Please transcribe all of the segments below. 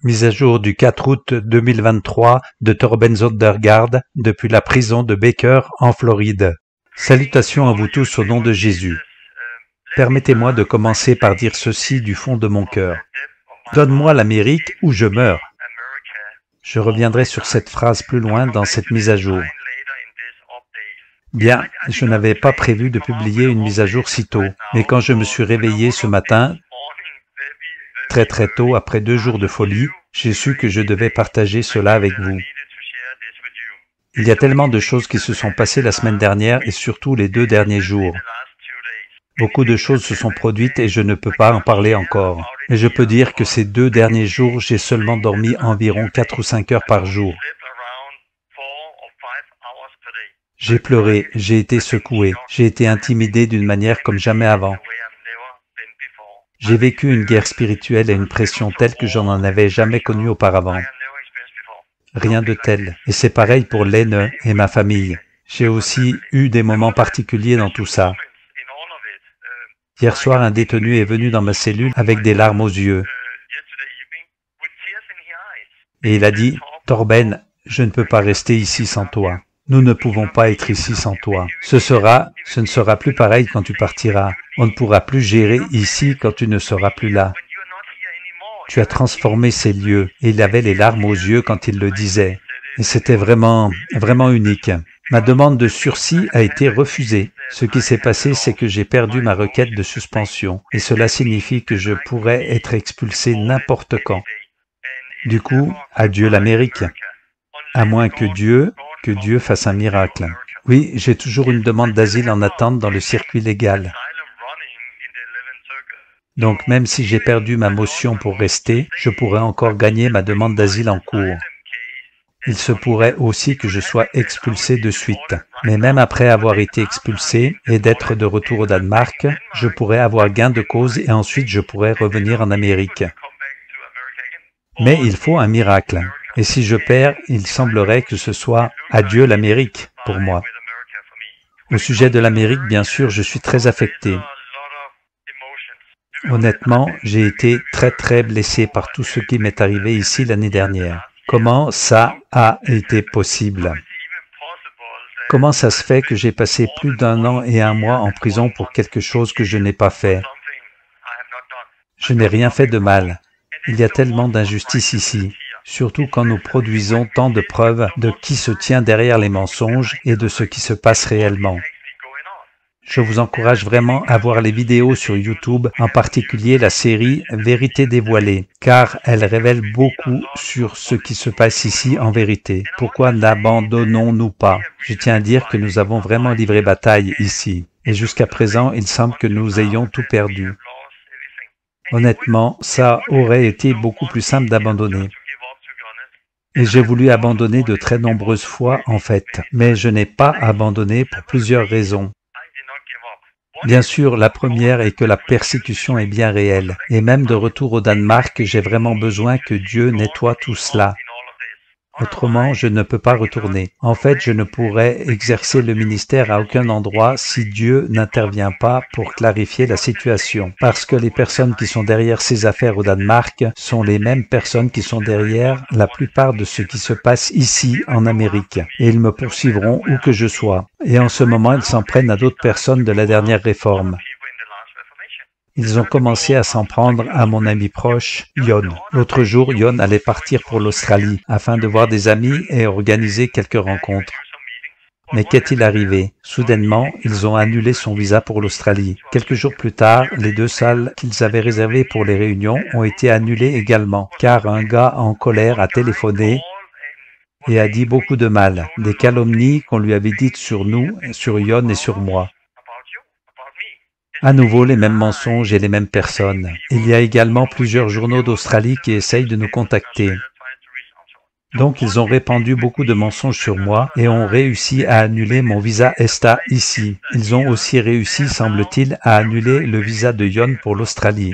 Mise à jour du 4 août 2023 de Torben Zondergaard depuis la prison de Baker en Floride. Salutations à vous tous au nom de Jésus. Permettez-moi de commencer par dire ceci du fond de mon cœur. Donne-moi l'Amérique ou je meurs. Je reviendrai sur cette phrase plus loin dans cette mise à jour. Bien, je n'avais pas prévu de publier une mise à jour si tôt, mais quand je me suis réveillé ce matin, très tôt, après 2 jours de folie, j'ai su que je devais partager cela avec vous. Il y a tellement de choses qui se sont passées la semaine dernière et surtout les 2 derniers jours. Beaucoup de choses se sont produites et je ne peux pas en parler encore. Mais je peux dire que ces 2 derniers jours, j'ai seulement dormi environ 4 ou 5 heures par jour. J'ai pleuré, j'ai été secoué, j'ai été intimidé d'une manière comme jamais avant. J'ai vécu une guerre spirituelle et une pression telle que je n'en avais jamais connue auparavant. Rien de tel. Et c'est pareil pour Lene et ma famille. J'ai aussi eu des moments particuliers dans tout ça. Hier soir, un détenu est venu dans ma cellule avec des larmes aux yeux. Et il a dit, « Torben, je ne peux pas rester ici sans toi. Nous ne pouvons pas être ici sans toi. Ce ne sera plus pareil quand tu partiras. On ne pourra plus gérer ici quand tu ne seras plus là. Tu as transformé ces lieux. » Et il avait les larmes aux yeux quand il le disait. Et c'était vraiment unique. Ma demande de sursis a été refusée. Ce qui s'est passé, c'est que j'ai perdu ma requête de suspension. Et cela signifie que je pourrais être expulsé n'importe quand. Du coup, adieu l'Amérique. À moins que Dieu fasse un miracle. Oui, j'ai toujours une demande d'asile en attente dans le circuit légal. Donc même si j'ai perdu ma motion pour rester, je pourrais encore gagner ma demande d'asile en cours. Il se pourrait aussi que je sois expulsé de suite. Mais même après avoir été expulsé et d'être de retour au Danemark, je pourrais avoir gain de cause et ensuite je pourrais revenir en Amérique. Mais il faut un miracle. Et si je perds, il semblerait que ce soit « adieu l'Amérique » pour moi. Au sujet de l'Amérique, bien sûr, je suis très affecté. Honnêtement, j'ai été très blessé par tout ce qui m'est arrivé ici l'année dernière. Comment ça a été possible? Comment ça se fait que j'ai passé plus d'1 an et 1 mois en prison pour quelque chose que je n'ai pas fait? Je n'ai rien fait de mal. Il y a tellement d'injustice ici, surtout quand nous produisons tant de preuves de qui se tient derrière les mensonges et de ce qui se passe réellement. Je vous encourage vraiment à voir les vidéos sur YouTube, en particulier la série « Vérité dévoilée », car elle révèle beaucoup sur ce qui se passe ici en vérité. Pourquoi n'abandonnons-nous pas? Je tiens à dire que nous avons vraiment livré bataille ici, et jusqu'à présent, il semble que nous ayons tout perdu. Honnêtement, ça aurait été beaucoup plus simple d'abandonner. Et j'ai voulu abandonner de très nombreuses fois en fait, mais je n'ai pas abandonné pour plusieurs raisons. Bien sûr, la première est que la persécution est bien réelle, et même de retour au Danemark, j'ai vraiment besoin que Dieu nettoie tout cela. Autrement, je ne peux pas retourner. En fait, je ne pourrais exercer le ministère à aucun endroit si Dieu n'intervient pas pour clarifier la situation. Parce que les personnes qui sont derrière ces affaires au Danemark sont les mêmes personnes qui sont derrière la plupart de ce qui se passe ici en Amérique. Et ils me poursuivront où que je sois. Et en ce moment, ils s'en prennent à d'autres personnes de la dernière réforme. Ils ont commencé à s'en prendre à mon ami proche, Yon. L'autre jour, Yon allait partir pour l'Australie afin de voir des amis et organiser quelques rencontres. Mais qu'est-il arrivé? Soudainement, ils ont annulé son visa pour l'Australie. Quelques jours plus tard, les 2 salles qu'ils avaient réservées pour les réunions ont été annulées également, car un gars en colère a téléphoné et a dit beaucoup de mal, des calomnies qu'on lui avait dites sur nous, sur Yon et sur moi. À nouveau, les mêmes mensonges et les mêmes personnes. Il y a également plusieurs journaux d'Australie qui essayent de nous contacter. Donc, ils ont répandu beaucoup de mensonges sur moi et ont réussi à annuler mon visa ESTA ici. Ils ont aussi réussi, semble-t-il, à annuler le visa de Yon pour l'Australie.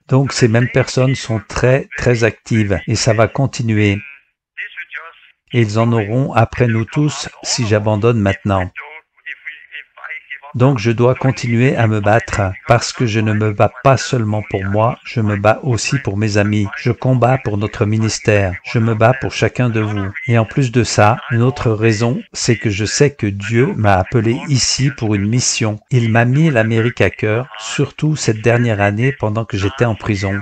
Donc, ces mêmes personnes sont très actives et ça va continuer. Et ils en auront après nous tous si j'abandonne maintenant. Donc je dois continuer à me battre, parce que je ne me bats pas seulement pour moi, je me bats aussi pour mes amis. Je combats pour notre ministère, je me bats pour chacun de vous. Et en plus de ça, une autre raison, c'est que je sais que Dieu m'a appelé ici pour une mission. Il m'a mis l'Amérique à cœur, surtout cette dernière année pendant que j'étais en prison.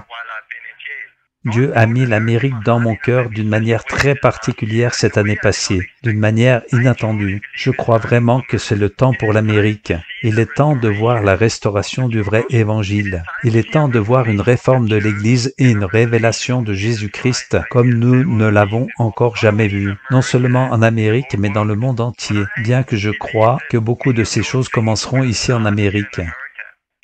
Dieu a mis l'Amérique dans mon cœur d'une manière très particulière cette année passée, d'une manière inattendue. Je crois vraiment que c'est le temps pour l'Amérique. Il est temps de voir la restauration du vrai Évangile. Il est temps de voir une réforme de l'Église et une révélation de Jésus-Christ comme nous ne l'avons encore jamais vu. Non seulement en Amérique, mais dans le monde entier, bien que je crois que beaucoup de ces choses commenceront ici en Amérique.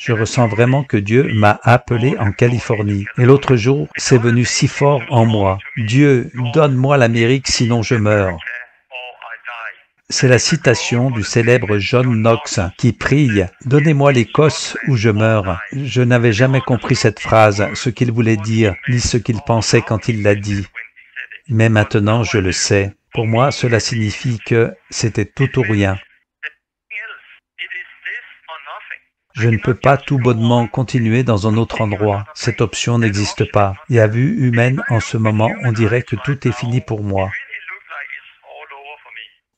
Je ressens vraiment que Dieu m'a appelé en Californie. Et l'autre jour, c'est venu si fort en moi. Dieu, donne-moi l'Amérique, sinon je meurs. C'est la citation du célèbre John Knox qui prie « Donnez-moi l'Écosse ou je meurs ». Je n'avais jamais compris cette phrase, ce qu'il voulait dire, ni ce qu'il pensait quand il l'a dit. Mais maintenant, je le sais. Pour moi, cela signifie que c'était tout ou rien. Je ne peux pas tout bonnement continuer dans un autre endroit. Cette option n'existe pas. Et à vue humaine, en ce moment, on dirait que tout est fini pour moi.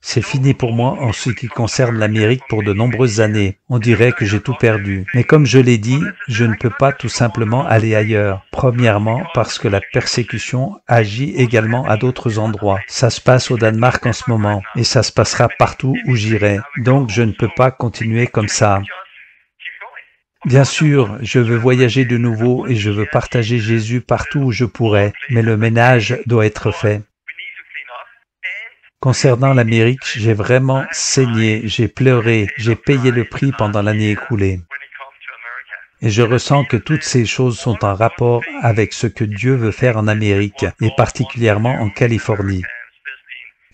C'est fini pour moi en ce qui concerne l'Amérique pour de nombreuses années. On dirait que j'ai tout perdu. Mais comme je l'ai dit, je ne peux pas tout simplement aller ailleurs. Premièrement, parce que la persécution agit également à d'autres endroits. Ça se passe au Danemark en ce moment, et ça se passera partout où j'irai. Donc je ne peux pas continuer comme ça. Bien sûr, je veux voyager de nouveau et je veux partager Jésus partout où je pourrai, mais le ménage doit être fait. Concernant l'Amérique, j'ai vraiment saigné, j'ai pleuré, j'ai payé le prix pendant l'année écoulée. Et je ressens que toutes ces choses sont en rapport avec ce que Dieu veut faire en Amérique, et particulièrement en Californie.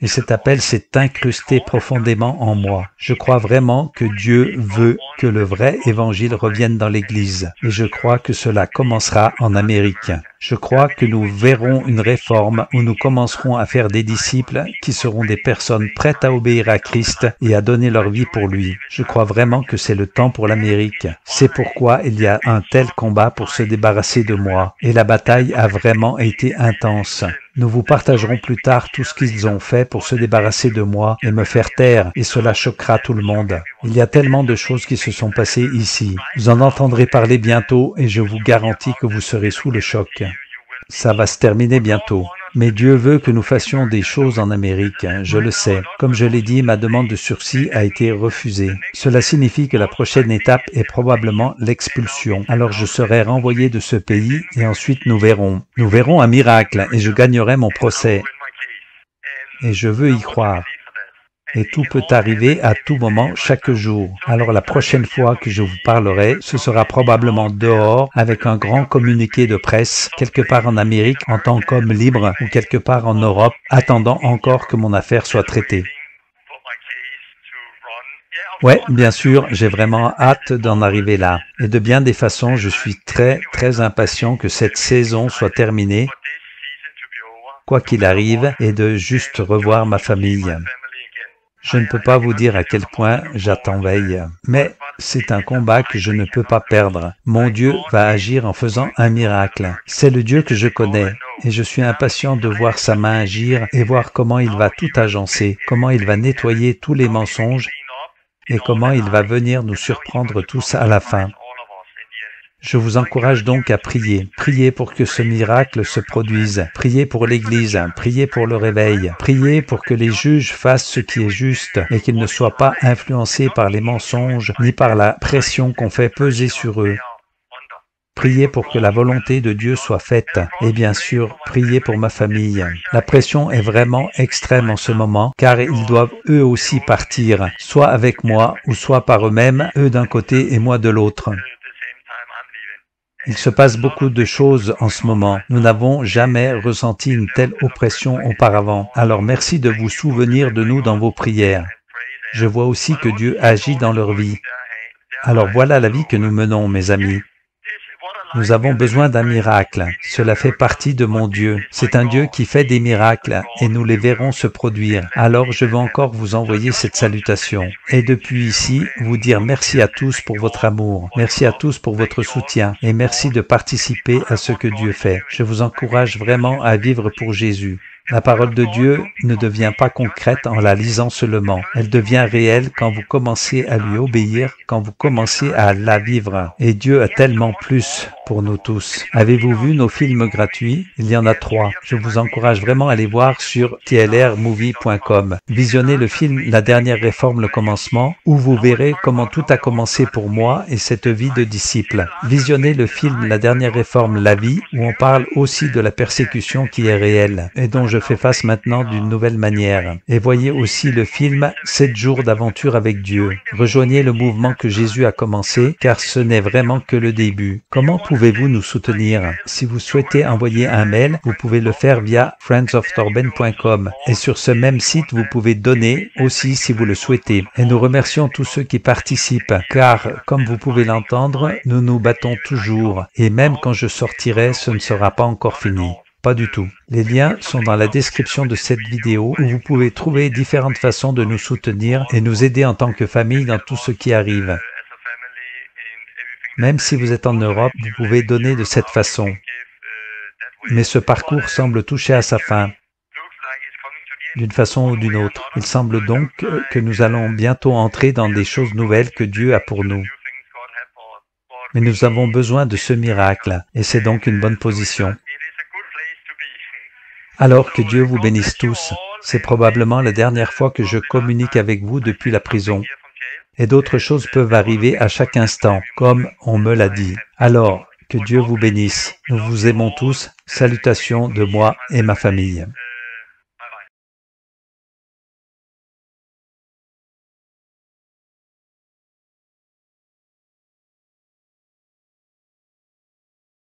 Et cet appel s'est incrusté profondément en moi. Je crois vraiment que Dieu veut que le vrai Évangile revienne dans l'Église. Et je crois que cela commencera en Amérique. Je crois que nous verrons une réforme où nous commencerons à faire des disciples qui seront des personnes prêtes à obéir à Christ et à donner leur vie pour lui. Je crois vraiment que c'est le temps pour l'Amérique. C'est pourquoi il y a un tel combat pour se débarrasser de moi. Et la bataille a vraiment été intense. Nous vous partagerons plus tard tout ce qu'ils ont fait pour se débarrasser de moi et me faire taire, et cela choquera tout le monde. Il y a tellement de choses qui se sont passées ici. Vous en entendrez parler bientôt et je vous garantis que vous serez sous le choc. Ça va se terminer bientôt. Mais Dieu veut que nous fassions des choses en Amérique, je le sais. Comme je l'ai dit, ma demande de sursis a été refusée. Cela signifie que la prochaine étape est probablement l'expulsion. Alors je serai renvoyé de ce pays et ensuite nous verrons. Nous verrons un miracle et je gagnerai mon procès. Et je veux y croire. Et tout peut arriver à tout moment, chaque jour. Alors la prochaine fois que je vous parlerai, ce sera probablement dehors, avec un grand communiqué de presse, quelque part en Amérique, en tant qu'homme libre, ou quelque part en Europe, attendant encore que mon affaire soit traitée. Ouais, bien sûr, j'ai vraiment hâte d'en arriver là. Et de bien des façons, je suis très impatient que cette saison soit terminée, quoi qu'il arrive, et de juste revoir ma famille. Je ne peux pas vous dire à quel point j'attends veille, mais c'est un combat que je ne peux pas perdre. Mon Dieu va agir en faisant un miracle. C'est le Dieu que je connais, et je suis impatient de voir sa main agir et voir comment il va tout agencer, comment il va nettoyer tous les mensonges et comment il va venir nous surprendre tous à la fin. Je vous encourage donc à prier. Priez pour que ce miracle se produise. Priez pour l'Église. Priez pour le réveil. Priez pour que les juges fassent ce qui est juste et qu'ils ne soient pas influencés par les mensonges ni par la pression qu'on fait peser sur eux. Priez pour que la volonté de Dieu soit faite. Et bien sûr, priez pour ma famille. La pression est vraiment extrême en ce moment, car ils doivent eux aussi partir, soit avec moi ou soit par eux-mêmes, eux d'un côté et moi de l'autre. Il se passe beaucoup de choses en ce moment. Nous n'avons jamais ressenti une telle oppression auparavant. Alors merci de vous souvenir de nous dans vos prières. Je vois aussi que Dieu agit dans leur vie. Alors voilà la vie que nous menons, mes amis. Nous avons besoin d'un miracle. Cela fait partie de mon Dieu. C'est un Dieu qui fait des miracles et nous les verrons se produire. Alors je veux encore vous envoyer cette salutation. Et depuis ici, vous dire merci à tous pour votre amour. Merci à tous pour votre soutien et merci de participer à ce que Dieu fait. Je vous encourage vraiment à vivre pour Jésus. La parole de Dieu ne devient pas concrète en la lisant seulement. Elle devient réelle quand vous commencez à lui obéir, quand vous commencez à la vivre. Et Dieu a tellement plus pour nous tous. Avez-vous vu nos films gratuits? Il y en a 3. Je vous encourage vraiment à les voir sur tlrmovie.com. Visionnez le film La dernière réforme, le commencement, où vous verrez comment tout a commencé pour moi et cette vie de disciple. Visionnez le film La dernière réforme, la vie, où on parle aussi de la persécution qui est réelle et dont je fais face maintenant d'une nouvelle manière. Et voyez aussi le film 7 jours d'aventure avec Dieu. Rejoignez le mouvement que Jésus a commencé, car ce n'est vraiment que le début. Comment pouvez-vous nous soutenir? Si vous souhaitez envoyer un mail, vous pouvez le faire via friendsoftorben.com. Et sur ce même site, vous pouvez donner aussi si vous le souhaitez. Et nous remercions tous ceux qui participent, car, comme vous pouvez l'entendre, nous nous battons toujours. Et même quand je sortirai, ce ne sera pas encore fini. Pas du tout. Les liens sont dans la description de cette vidéo où vous pouvez trouver différentes façons de nous soutenir et nous aider en tant que famille dans tout ce qui arrive. Même si vous êtes en Europe, vous pouvez donner de cette façon. Mais ce parcours semble toucher à sa fin, d'une façon ou d'une autre. Il semble donc que nous allons bientôt entrer dans des choses nouvelles que Dieu a pour nous. Mais nous avons besoin de ce miracle, et c'est donc une bonne position. Alors que Dieu vous bénisse tous. C'est probablement la dernière fois que je communique avec vous depuis la prison. Et d'autres choses peuvent arriver à chaque instant, comme on me l'a dit. Alors, que Dieu vous bénisse. Nous vous aimons tous. Salutations de moi et ma famille.